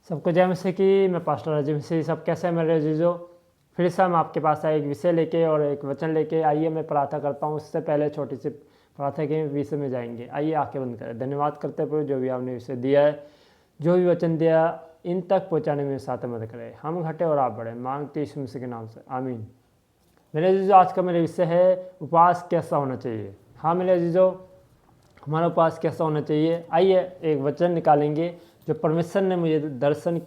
सबको जय मसीह की। मैं पास्टर राजीव मसीह। सब कैसे हैं मेरे अजीजों? फिर से हम आपके पास आए एक विषय लेके और एक वचन लेके। आइए मैं प्रार्थना करता हूँ। उससे पहले छोटी सी प्रार्थना के विषय में जाएंगे। आइए आंखें बंद करें। धन्यवाद करते प्रभु जो भी आपने विषय दिया है, जो भी वचन दिया इन तक पहुँचाने में साथ मदद करें। हम घटे और आप बढ़े, मांगते यीशु मसीह के नाम से, आमीन। मेरे अजीजों, आज का मेरा विषय है उपवास कैसा होना चाहिए। हाँ मेरे अजीजों, हमारा उपवास कैसा होना चाहिए। आइए एक वचन निकालेंगे जो परमेश्वर ने मुझे दर्शन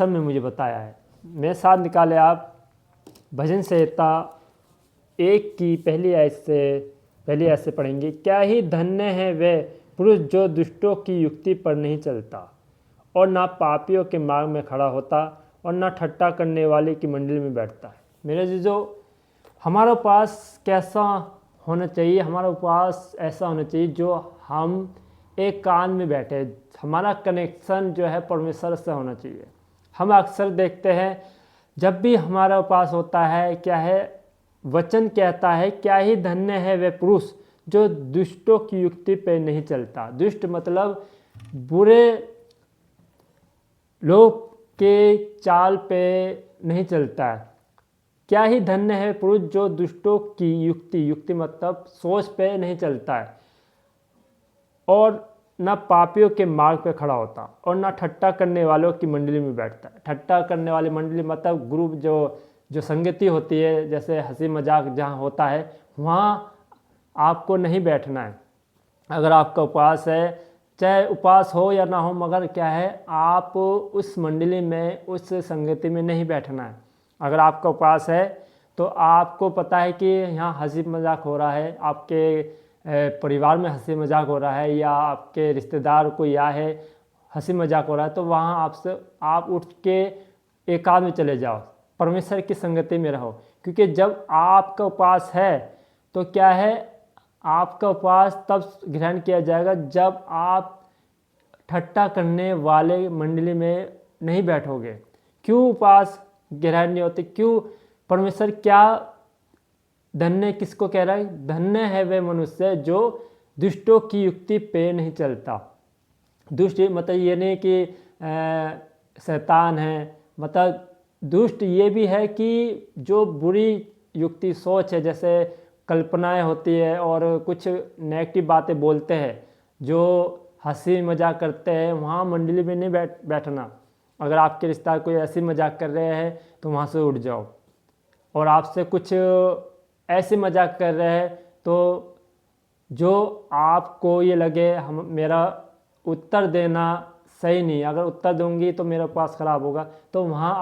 में मुझे बताया है। मेरे साथ निकाले आप भजन संहिता 1 की पहली आयत से पढ़ेंगे। क्या ही धन्य है वे पुरुष जो दुष्टों की युक्ति पर नहीं चलता और ना पापियों के मार्ग में खड़ा होता और ना ठट्टा करने वाले की मंडली में बैठता है। मेरे जीजो, हमारा उपवास कैसा होना चाहिए? हमारा उपवास ऐसा होना चाहिए जो हम एक कान में बैठे, हमारा कनेक्शन जो है परमेश्वर से होना चाहिए। हम अक्सर देखते हैं जब भी हमारा उपवास होता है, क्या है वचन कहता है, क्या ही धन्य है वे पुरुष जो दुष्टों की युक्ति पे नहीं चलता। दुष्ट मतलब बुरे लोग के चाल पे नहीं चलता है। क्या ही धन्य है पुरुष जो दुष्टों की युक्ति मतलब सोच पे नहीं चलता है और न पापियों के मार्ग पे खड़ा होता और न ठट्टा करने वालों की मंडली में बैठता है। ठट्टा करने वाली मंडली मतलब ग्रुप जो संगति होती है, जैसे हंसी मजाक जहाँ होता है, वहाँ आपको नहीं बैठना है। अगर आपका उपवास है, चाहे उपवास हो या ना हो, मगर क्या है आप उस मंडली में, उस संगति में नहीं बैठना है। अगर आपका उपवास है तो आपको पता है कि यहाँ हंसी मजाक हो रहा है, आपके परिवार में हंसी मजाक हो रहा है या आपके रिश्तेदार कोई आया है, हंसी मजाक हो रहा है, तो वहाँ आप उठ के एकांत में चले जाओ, परमेश्वर की संगति में रहो। क्योंकि जब आपका उपवास है तो क्या है, आपका उपवास तब ग्रहण किया जाएगा जब आप ठट्टा करने वाले मंडली में नहीं बैठोगे। क्यों उपवास ग्रहण नहीं होते? क्यों? परमेश्वर क्या धन्य किसको कह रहा है? धन्य है वे मनुष्य जो दुष्टों की युक्ति पे नहीं चलता। दुष्ट मतलब ये नहीं कि शैतान है, मतलब दुष्ट ये भी है कि जो बुरी युक्ति सोच है, जैसे कल्पनाएं होती है और कुछ नेगेटिव बातें बोलते हैं, जो हंसी मजाक करते हैं, वहाँ मंडली में नहीं बैठना। अगर आपके रिश्तेदार कोई हंसी मजाक कर रहे हैं तो वहाँ से उठ जाओ। और आपसे कुछ ऐसे मजाक कर रहे हैं तो जो आपको ये लगे हम मेरा उत्तर देना सही नहीं, अगर उत्तर दूंगी तो मेरा उपवास खराब होगा, तो वहाँ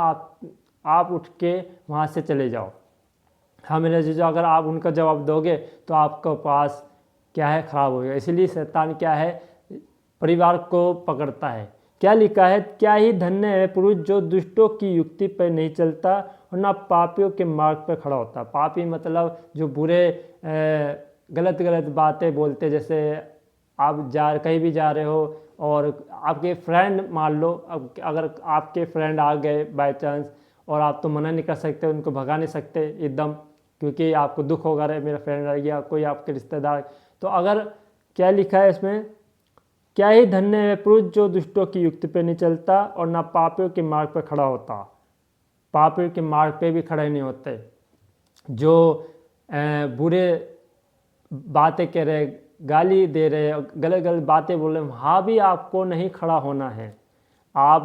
आप उठ के वहाँ से चले जाओ। हाँ मेरे जीजो, अगर आप उनका जवाब दोगे तो आपका उपवास क्या है, खराब होगा। इसीलिए शैतान क्या है, परिवार को पकड़ता है। क्या लिखा है? क्या ही धन्य है पुरुष जो दुष्टों की युक्ति पर नहीं चलता और ना पापियों के मार्ग पर खड़ा होता। पापी मतलब जो बुरे गलत बातें बोलते, जैसे आप कहीं भी जा रहे हो और आपके फ्रेंड, मान लो अगर आपके फ्रेंड आ गए बाय चांस, और आप तो मना नहीं कर सकते, उनको भगा नहीं सकते एकदम, क्योंकि आपको दुख होगा, रहे मेरा फ्रेंड रह गया, कोई आपके रिश्तेदार। तो अगर क्या लिखा है इसमें, क्या ही धन्य है पुरुष जो दुष्टों की युक्ति पे नहीं चलता और ना पापियों के मार्ग पर खड़ा होता। पापियों के मार्ग पे भी खड़े नहीं होते, जो बुरे बातें कह रहे, गाली दे रहे, गलत बातें बोल रहे, वहाँ भी आपको नहीं खड़ा होना है। आप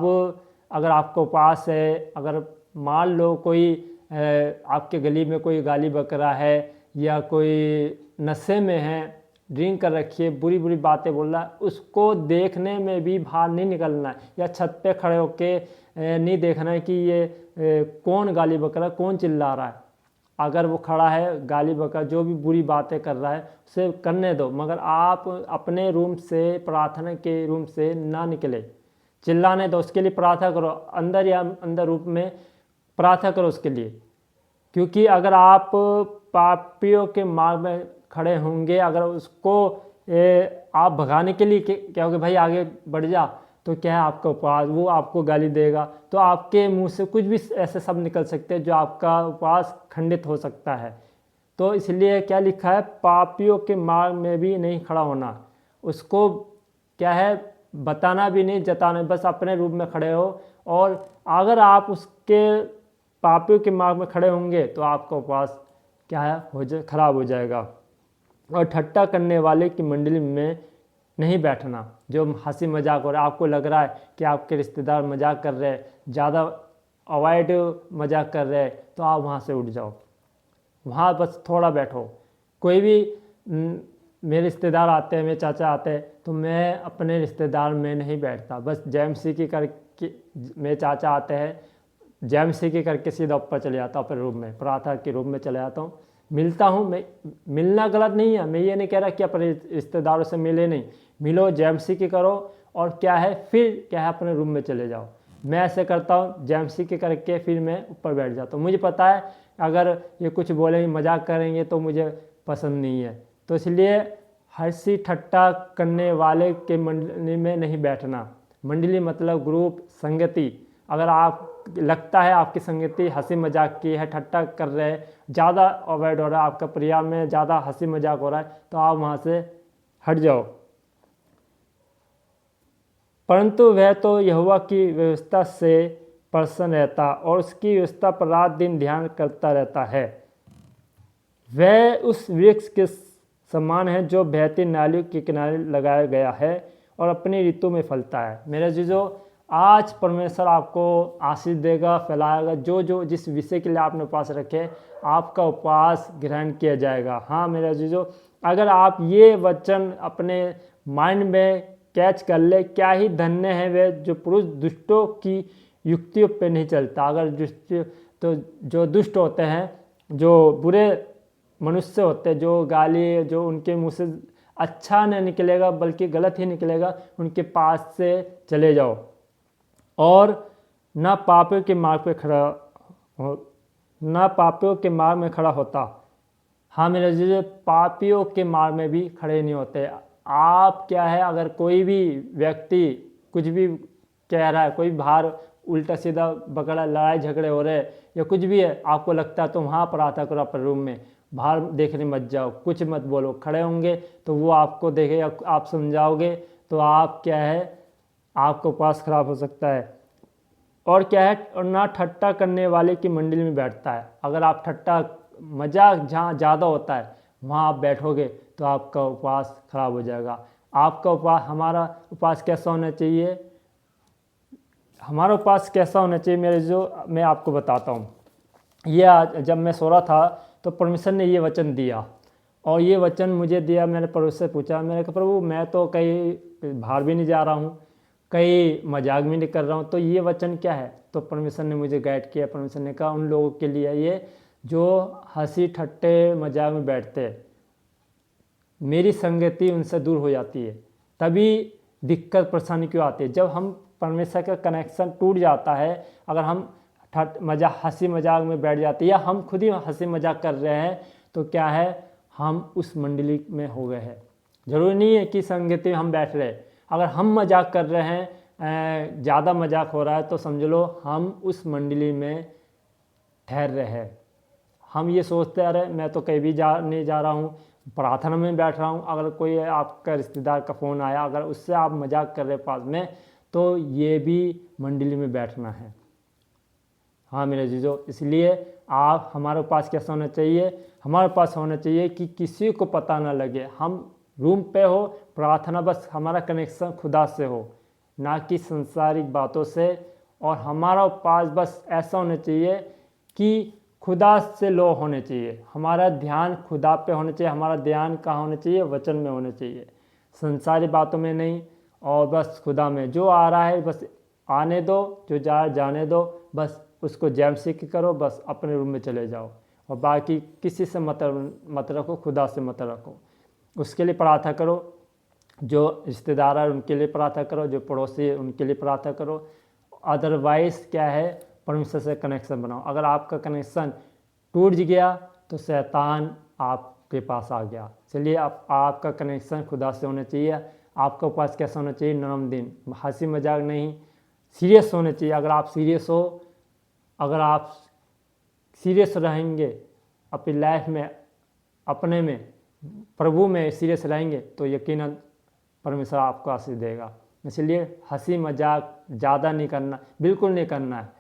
अगर आपको उपवास है, अगर मान लो कोई आपके गली में कोई गाली बक रहा है या कोई नशे में है, ड्रिंक कर रखी है, बुरी बातें बोल रहा है, उसको देखने में भी बाहर नहीं निकलना है, या छत पे खड़े होके नहीं देखना है कि ये कौन गाली बक रहा है, कौन चिल्ला रहा है। अगर वो खड़ा है गाली बका, जो भी बुरी बातें कर रहा है, उसे करने दो, मगर आप अपने रूम से, प्रार्थना के रूम से ना निकले। चिल्लाने दो, उसके लिए प्रार्थना करो, अंदर या अंदर रूप में प्रार्थना करो उसके लिए। क्योंकि अगर आप पापियों के मार्ग में खड़े होंगे, अगर उसको आप भगाने के लिए कहोगे भाई आगे बढ़ जा, तो क्या है आपका उपवास, वो आपको गाली देगा, तो आपके मुंह से कुछ भी ऐसे शब्द निकल सकते हैं जो आपका उपवास खंडित हो सकता है। तो इसलिए क्या लिखा है, पापियों के मार्ग में भी नहीं खड़ा होना। उसको क्या है, बताना भी नहीं, जताना, बस अपने रूप में खड़े हो। और अगर आप उसके पापियों के मार्ग में खड़े होंगे तो आपका उपवास क्या है, खराब हो जाएगा। और ठट्टा करने वाले की मंडली में नहीं बैठना। जो हंसी मजाक हो रहा है, आपको लग रहा है कि आपके रिश्तेदार मजाक कर रहे हैं, ज़्यादा अवॉइड मजाक कर रहे हैं, तो आप वहाँ से उठ जाओ, वहाँ बस थोड़ा बैठो। कोई भी मेरे रिश्तेदार आते हैं, मेरे चाचा आते हैं, तो मैं अपने रिश्तेदार में नहीं बैठता, बस जैमसी की करके, मेरे चाचा आते हैं जैमसी की करके सीधा ऊपर चले जाता हूँ अपने रूम में, प्रार्थना के रूम में चले जाता हूँ, मिलता हूँ। मैं मिलना गलत नहीं है, मैं ये नहीं कह रहा कि अपने रिश्तेदारों से मिले नहीं, मिलो, जैमसी की करो, और क्या है फिर क्या है अपने रूम में चले जाओ। मैं ऐसे करता हूँ, जैमसी की करके फिर मैं ऊपर बैठ जाता हूँ। मुझे पता है अगर ये कुछ बोलेंगे, मजाक करेंगे तो मुझे पसंद नहीं है, तो इसलिए हंसी ठट्टा करने वाले के मंडली में नहीं बैठना। मंडली मतलब ग्रुप, संगति। अगर आप लगता है आपकी संगति हंसी मजाक की है, ठट्टा कर रहे हैं, ज़्यादा अवॉइड हो रहा है, आपका परिवार में ज़्यादा हंसी मजाक हो रहा है, तो आप वहाँ से हट जाओ। परंतु वह तो यहोवा की व्यवस्था से प्रसन्न रहता और उसकी व्यवस्था पर रात दिन ध्यान करता रहता है। वह उस वृक्ष के समान है जो बहती नालियों के किनारे लगाया गया है और अपनी ऋतु में फलता है। मेरे जीजो, आज परमेश्वर आपको आशीष देगा, फैलाएगा। जो जो जिस विषय के लिए आपने उपवास रखे, आपका उपवास ग्रहण किया जाएगा। हाँ मेरे जीजो, अगर आप ये वचन अपने माइंड में कैच कर ले, क्या ही धन्य है वे जो पुरुष दुष्टों की युक्तियों पे नहीं चलता। अगर तो जो दुष्ट होते हैं, जो बुरे मनुष्य होते हैं, जो गाली, जो उनके मुँह से अच्छा नहीं निकलेगा बल्कि गलत ही निकलेगा, उनके पास से चले जाओ। और न पापियों के मार्ग पे खड़ा हो, न पापियों के मार्ग में खड़ा होता। हाँ मेरे जीजो, पापियों के मार्ग में भी खड़े नहीं होते। आप क्या है, अगर कोई भी व्यक्ति कुछ भी कह रहा है, कोई बाहर उल्टा सीधा बकड़ा, लड़ाई झगड़े हो रहे या कुछ भी है, आपको लगता है तो वहाँ पर आता करो अपने रूम में, बाहर देखने मत जाओ, कुछ मत बोलो। खड़े होंगे तो वो आपको देखेगा, आप समझाओगे तो आप क्या है, आपको उपवास खराब हो सकता है। और क्या है, और ना ठट्टा करने वाले की मंडली में बैठता है। अगर आप ठट्टा मजाक जहाँ ज़्यादा होता है वहाँ आप बैठोगे तो आपका उपवास खराब हो जाएगा। आपका उपवास, हमारा उपवास कैसा होना चाहिए, हमारा उपवास कैसा होना चाहिए मेरे जो, मैं आपको बताता हूँ। ये आज जब मैं सो रहा था तो परमेश्वर ने ये वचन दिया, और ये वचन मुझे दिया, मैंने प्रभु से पूछा, मैंने कहा प्रभु मैं तो कहीं बाहर भी नहीं जा रहा हूँ, कहीं मजाक भी नहीं कर रहा हूँ, तो ये वचन क्या है। तो परमेश्वर ने मुझे गाइड किया। परमेश्वर ने कहा उन लोगों के लिए ये जो हंसी ठट्टे मजाक में बैठते हैं, मेरी संगति उनसे दूर हो जाती है, तभी दिक्कत परेशानी क्यों आती है। जब हम परमेश्वर का कनेक्शन टूट जाता है, अगर हम हंसी मजाक में बैठ जाते हैं या हम खुद ही हंसी मजाक कर रहे हैं, तो क्या है, हम उस मंडली में हो गए हैं। जरूरी नहीं है कि संगति में हम बैठ रहे हैं। अगर हम मजाक कर रहे हैं, ज़्यादा मजाक हो रहा है, तो समझ लो हम उस मंडली में ठहर रहे हैं। हम ये सोचते आ रहे मैं तो कहीं भी नहीं जा रहा हूँ, प्रार्थना में बैठ रहा हूँ। अगर कोई आपका रिश्तेदार का फ़ोन आया, अगर उससे आप मजाक कर रहे पास में, तो ये भी मंडली में बैठना है। हाँ मेरे जीजो, इसलिए आप, हमारे पास कैसा होना चाहिए, हमारे पास होना चाहिए कि किसी को पता ना लगे, हम रूम पे हो, प्रार्थना, बस हमारा कनेक्शन खुदा से हो, ना कि संसारिक बातों से। और हमारा पास बस ऐसा होना चाहिए कि खुदा से लो होने चाहिए, हमारा ध्यान खुदा पे होना चाहिए। हमारा ध्यान कहाँ होना चाहिए, वचन में होना चाहिए, संसारी बातों में नहीं। और बस खुदा में जो आ रहा है बस आने दो, जो जाने दो, बस उसको जैमसीकी करो, बस अपने रूम में चले जाओ। और बाकी किसी से मत रखो, खुदा से मत रखो। उसके लिए प्रार्थना करो, जो रिश्तेदार है उनके लिए प्रार्थना करो, जो पड़ोसी है उनके लिए प्रार्थना करो। अदरवाइज़ क्या है, परमेश्वर से कनेक्शन बनाओ। अगर आपका कनेक्शन टूट गया तो शैतान आपके पास आ गया। चलिए, आपका कनेक्शन खुदा से होना चाहिए। आपका पास कैसा होना चाहिए, नरम दिन, हंसी मजाक नहीं, सीरियस होना चाहिए। अगर आप सीरियस रहेंगे अपनी लाइफ में, अपने में, प्रभु में सीरियस रहेंगे, तो यकीनन परमेश्वर आपको आशीष देगा। इसलिए हंसी मजाक ज़्यादा नहीं करना, बिल्कुल नहीं करना है।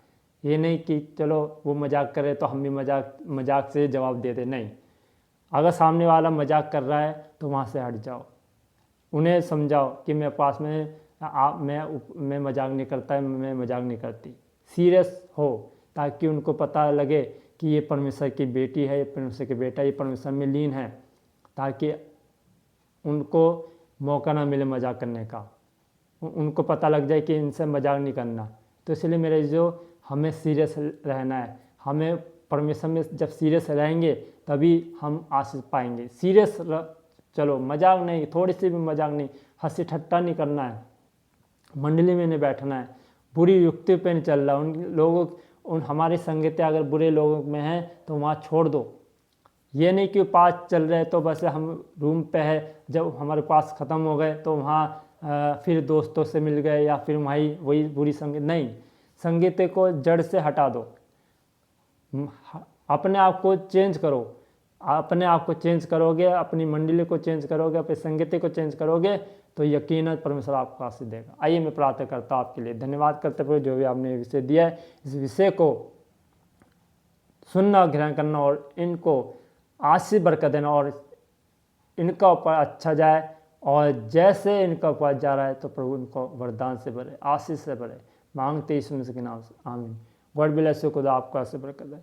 ये नहीं कि चलो वो मजाक करे तो हम भी मजाक से जवाब दे दें, नहीं। अगर सामने वाला मजाक कर रहा है तो वहाँ से हट जाओ, उन्हें समझाओ कि मैं पास में मैं मजाक नहीं करता, मैं मजाक नहीं करती। सीरियस हो ताकि उनको पता लगे कि ये परमेश्वर की बेटी है, ये परमेश्वर की बेटा, ये परमेश्वर में लीन है, ताकि उनको मौका ना मिले मजाक करने का, उनको पता लग जाए कि इनसे मजाक नहीं करना। तो इसलिए मेरे जो हमें सीरियस रहना है, हमें परमेश्वर में जब सीरियस रहेंगे तभी हम आशीष पाएंगे। सीरियस चलो, मजाक नहीं, थोड़ी सी भी मजाक नहीं, हंसी ठट्टा नहीं करना है, मंडली में नहीं बैठना है, बुरी युक्ति पे नहीं चल रहा। उन हमारी संगतियाँ अगर बुरे लोगों में हैं तो वहाँ छोड़ दो। ये नहीं कि पास चल रहे तो बस हम रूम पे है, जब हमारे पास ख़त्म हो गए तो वहाँ फिर दोस्तों से मिल गए या फिर वही बुरी संगत, नहीं। संगीत को जड़ से हटा दो, अपने आप को चेंज करो। अपने आप को चेंज करोगे, अपनी मंडली को चेंज करोगे, अपनी संगति को चेंज करोगे तो यकीनन परमेश्वर आपको आशीष देगा। आइए मैं प्रार्थना करता हूँ आपके लिए। धन्यवाद करते हुए जो भी आपने विषय दिया है, इस विषय को सुनना, ग्रहण करना और इनको आशीष बरकत देना और इनका ऊपर अच्छा जाए, और जैसे इनका ऊपर जा रहा है तो प्रभु इनको वरदान से भरे, आशीष से भरे। मांगते यीशु मसीह के नाम से, आमीन। God bless you. खुदा आपको आशीष बरकत दे।